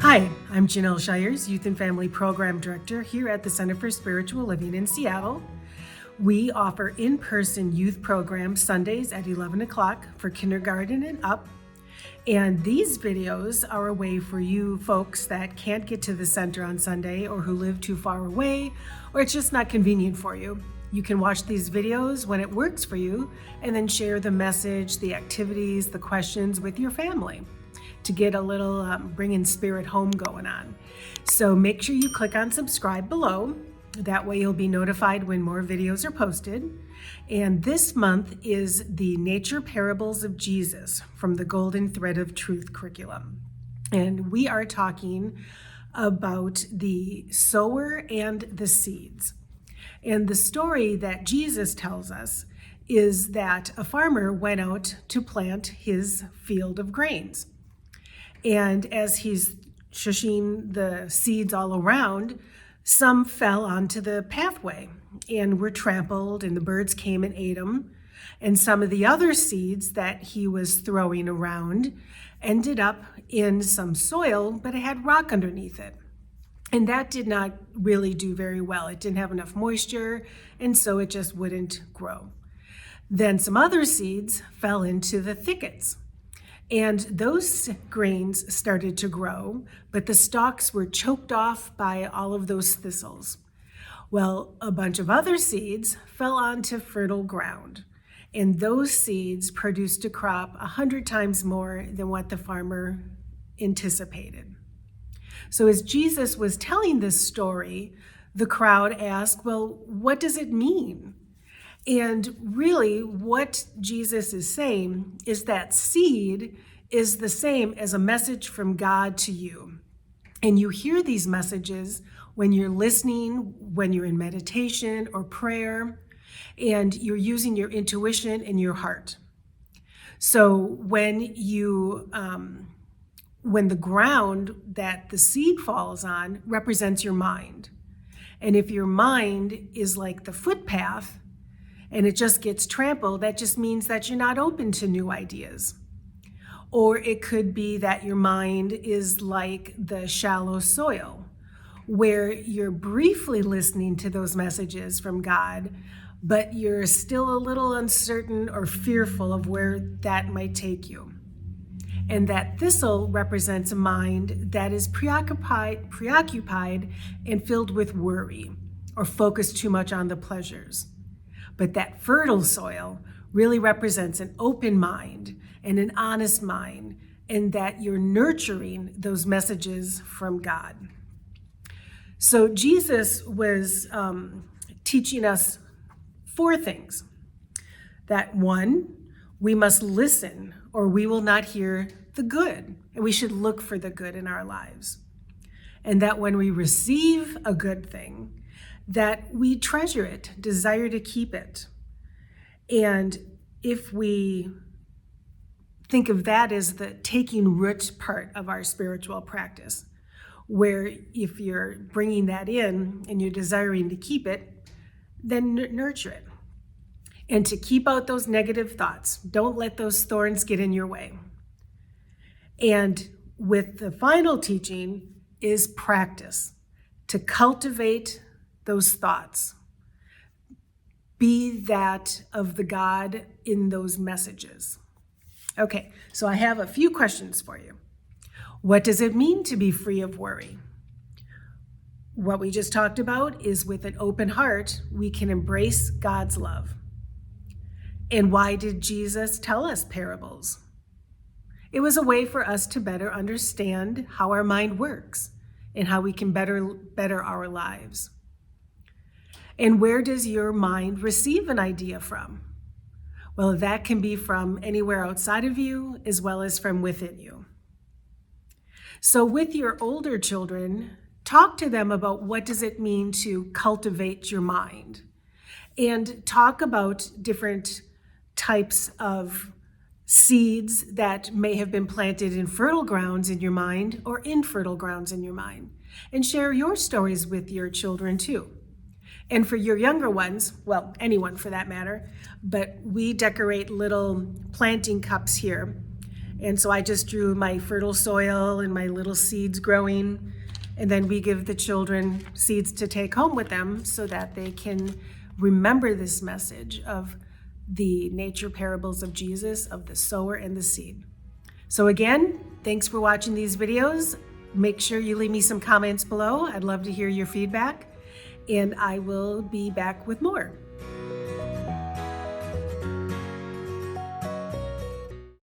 Hi, I'm Janelle Shires, Youth and Family Program Director here at the Center for Spiritual Living in Seattle. We offer in-person youth programs Sundays at 11 o'clock for kindergarten and up. And these videos are a way for you folks that can't get to the center on Sunday or who live too far away or it's just not convenient for you. You can watch these videos when it works for you and then share the message, the activities, the questions with your family to get a little bringing spirit home going on. So make sure you click on subscribe below. That way you'll be notified when more videos are posted. And this month is the Nature Parables of Jesus from the Golden Thread of Truth curriculum. And we are talking about the sower and the seeds. And the story that Jesus tells us is that a farmer went out to plant his field of grains. And as he's shushing the seeds all around, some fell onto the pathway and were trampled, and the birds came and ate them. And some of the other seeds that he was throwing around ended up in some soil, but it had rock underneath it. And that did not really do very well. It didn't have enough moisture, and so it just wouldn't grow. Then some other seeds fell into the thickets. And those grains started to grow, but the stalks were choked off by all of those thistles. Well, a bunch of other seeds fell onto fertile ground, and those seeds produced a crop 100 times more than what the farmer anticipated. So as Jesus was telling this story, the crowd asked, well, what does it mean? And really what Jesus is saying is that seed is the same as a message from God to you. And you hear these messages when you're listening, when you're in meditation or prayer, and you're using your intuition and your heart. So when the ground that the seed falls on represents your mind. And if your mind is like the footpath, and it just gets trampled, that just means that you're not open to new ideas. Or it could be that your mind is like the shallow soil, where you're briefly listening to those messages from God, but you're still a little uncertain or fearful of where that might take you. And that thistle represents a mind that is preoccupied and filled with worry, or focused too much on the pleasures. But that fertile soil really represents an open mind and an honest mind, and that you're nurturing those messages from God. So Jesus was teaching us 4 things. That 1, we must listen or we will not hear the good, and we should look for the good in our lives. And that when we receive a good thing, that we treasure it, desire to keep it. And if we think of that as the taking root part of our spiritual practice, where if you're bringing that in and you're desiring to keep it, then nurture it. And to keep out those negative thoughts. Don't let those thorns get in your way. And with the final teaching is practice, to cultivate those thoughts. Be that of the God in those messages. Okay, so I have a few questions for you. What does it mean to be free of worry? What we just talked about is with an open heart, we can embrace God's love. And why did Jesus tell us parables? It was a way for us to better understand how our mind works and how we can better our lives. And where does your mind receive an idea from? Well, that can be from anywhere outside of you as well as from within you. So with your older children, talk to them about what does it mean to cultivate your mind, and talk about different types of seeds that may have been planted in fertile grounds in your mind or infertile grounds in your mind, and share your stories with your children too. And for your younger ones, well, anyone for that matter, but we decorate little planting cups here. And so I just drew my fertile soil and my little seeds growing. And then we give the children seeds to take home with them so that they can remember this message of the nature parables of Jesus, of the sower and the seed. So again, thanks for watching these videos. Make sure you leave me some comments below. I'd love to hear your feedback, and I will be back with more.